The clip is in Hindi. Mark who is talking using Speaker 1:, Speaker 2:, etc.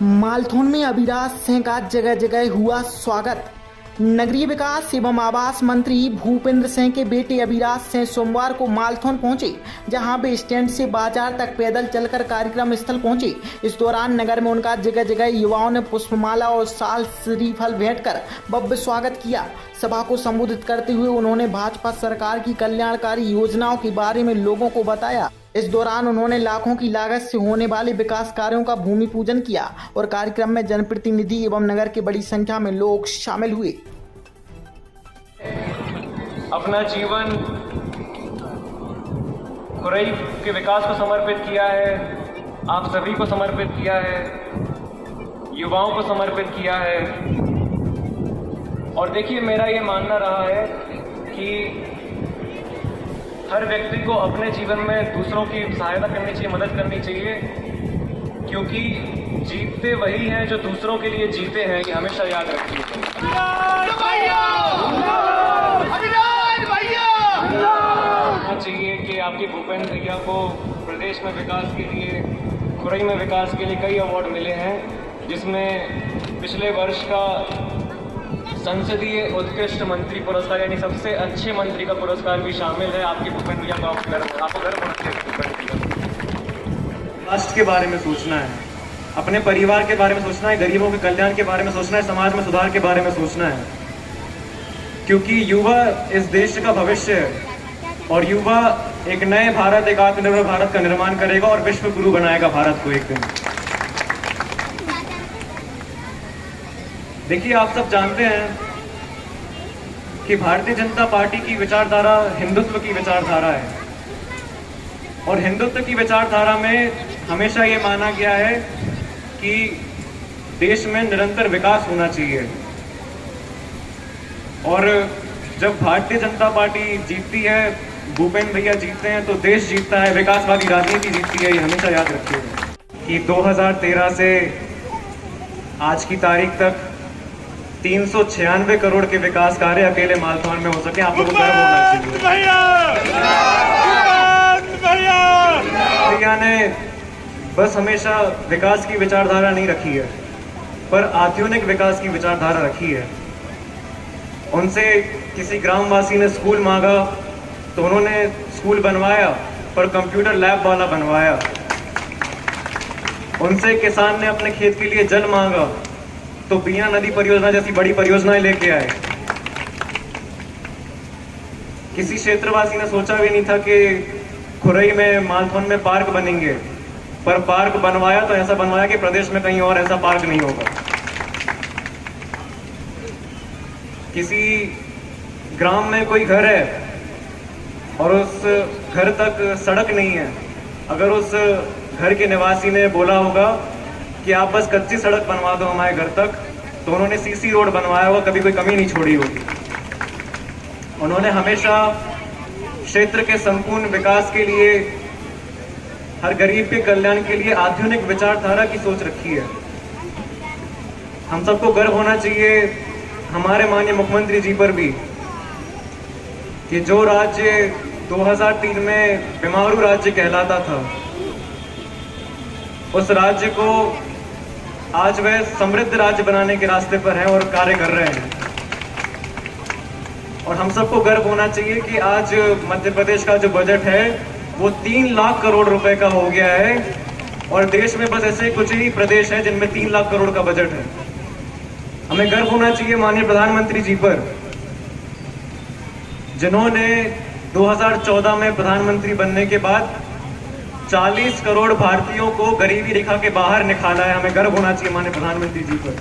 Speaker 1: मालथौन में अभिलाष सिंह का जगह जगह हुआ स्वागत। नगरीय विकास एवं आवास मंत्री भूपेंद्र सिंह के बेटे अभिलाष सिंह सोमवार को मालथौन पहुंचे, जहां वे स्टैंड से बाजार तक पैदल चलकर कार्यक्रम स्थल पहुंचे। इस दौरान नगर में उनका जगह जगह युवाओं ने पुष्पमाला और साल श्रीफल भेंट कर भव्य स्वागत किया। सभा को संबोधित करते हुए उन्होंने भाजपा सरकार की कल्याणकारी योजनाओं के बारे में लोगों को बताया। इस दौरान उन्होंने लाखों की लागत से होने वाले विकास कार्यों का भूमि पूजन किया और कार्यक्रम में जनप्रतिनिधि एवं नगर के बड़ी संख्या में लोग शामिल हुए।
Speaker 2: अपना जीवन खुरई के विकास को समर्पित किया है, आप सभी को समर्पित किया है, युवाओं को समर्पित किया है। और देखिए, मेरा ये मानना रहा है कि हर व्यक्ति को अपने जीवन में दूसरों की सहायता करनी चाहिए, मदद करनी चाहिए, क्योंकि जीतते वही हैं जो दूसरों के लिए जीते हैं। ये हमेशा याद रखिए। चाहिए कि आपके भूपेंद्र भैया को प्रदेश में विकास के लिए, खुरई में विकास के लिए कई अवार्ड मिले हैं, जिसमें पिछले वर्ष का संसदीय उत्कृष्ट मंत्री पुरस्कार यानी सबसे अच्छे मंत्री का पुरस्कार भी शामिल है। आपके भूपेंद्र भैया को आपको गर्व होना चाहिए।
Speaker 3: राष्ट्र के बारे में सोचना है, अपने परिवार के बारे में सोचना है, गरीबों के कल्याण के बारे में सोचना है, समाज में सुधार के बारे में सोचना है, क्योंकि युवा इस देश का भविष्य है और युवा एक नए भारत, एक आत्मनिर्भर भारत का निर्माण करेगा और विश्व गुरु बनाएगा भारत को एक दिन। देखिए, आप सब जानते हैं कि भारतीय जनता पार्टी की विचारधारा हिंदुत्व की विचारधारा है और हिंदुत्व की विचारधारा में हमेशा ये माना गया है कि देश में निरंतर विकास होना चाहिए। और जब भारतीय जनता पार्टी जीतती है, भूपेंद्र भैया जीतते हैं, तो देश जीतता है, विकासवादी राजनीति जीतती है। ये हमेशा याद रखिएगा कि 2013 से आज की तारीख तक 396 करोड़ के विकास कार्य अकेले मालथौन में हो सके। आप लोगों को गर्व होना चाहिए। भैया ने बस हमेशा विकास की विचारधारा नहीं रखी है, पर आधुनिक विकास की विचारधारा रखी है। उनसे किसी ग्रामवासी ने स्कूल मांगा तो उन्होंने स्कूल बनवाया, पर कंप्यूटर लैब वाला बनवाया। उनसे किसान ने अपने खेत के लिए जल मांगा तो बीना नदी परियोजना जैसी बड़ी परियोजनाएं लेके आए। किसी क्षेत्रवासी ने सोचा भी नहीं था कि खुरई में, मालथौन में पार्क बनेंगे, पर पार्क बनवाया तो ऐसा बनवाया कि प्रदेश में कहीं और ऐसा पार्क नहीं होगा। किसी ग्राम में कोई घर है और उस घर तक सड़क नहीं है, अगर उस घर के निवासी ने बोला होगा कि आप बस कच्ची सड़क बनवा दो हमारे घर तक, तो उन्होंने सीसी रोड बनवाया होगा, कभी कोई कमी नहीं छोड़ी होगी। उन्होंने हमेशा क्षेत्र के संपूर्ण विकास के लिए, हर गरीब के कल्याण के लिए आधुनिक विचारधारा की सोच रखी है। हम सबको गर्व होना चाहिए हमारे माननीय मुख्यमंत्री जी पर भी कि जो राज्य 2003 में बीमारू राज्य कहलाता था, उस राज्य को आज वह समृद्ध राज्य बनाने के रास्ते पर हैं और कार्य कर रहे हैं। और हम सबको गर्व होना चाहिए कि आज मध्य प्रदेश का जो बजट है वो 3 लाख करोड़ रुपए का हो गया है और देश में बस ऐसे कुछ ही प्रदेश हैं जिनमें 3 लाख करोड़ का बजट है। हमें गर्व होना चाहिए माननीय प्रधानमंत्री जी पर, जिन्होंने 2014 में प्रधानमंत्री बनने के बाद 40 करोड़ भारतीयों को गरीबी रेखा के बाहर निकाला है। हमें गर्व होना चाहिए माननीय प्रधानमंत्री जी पर।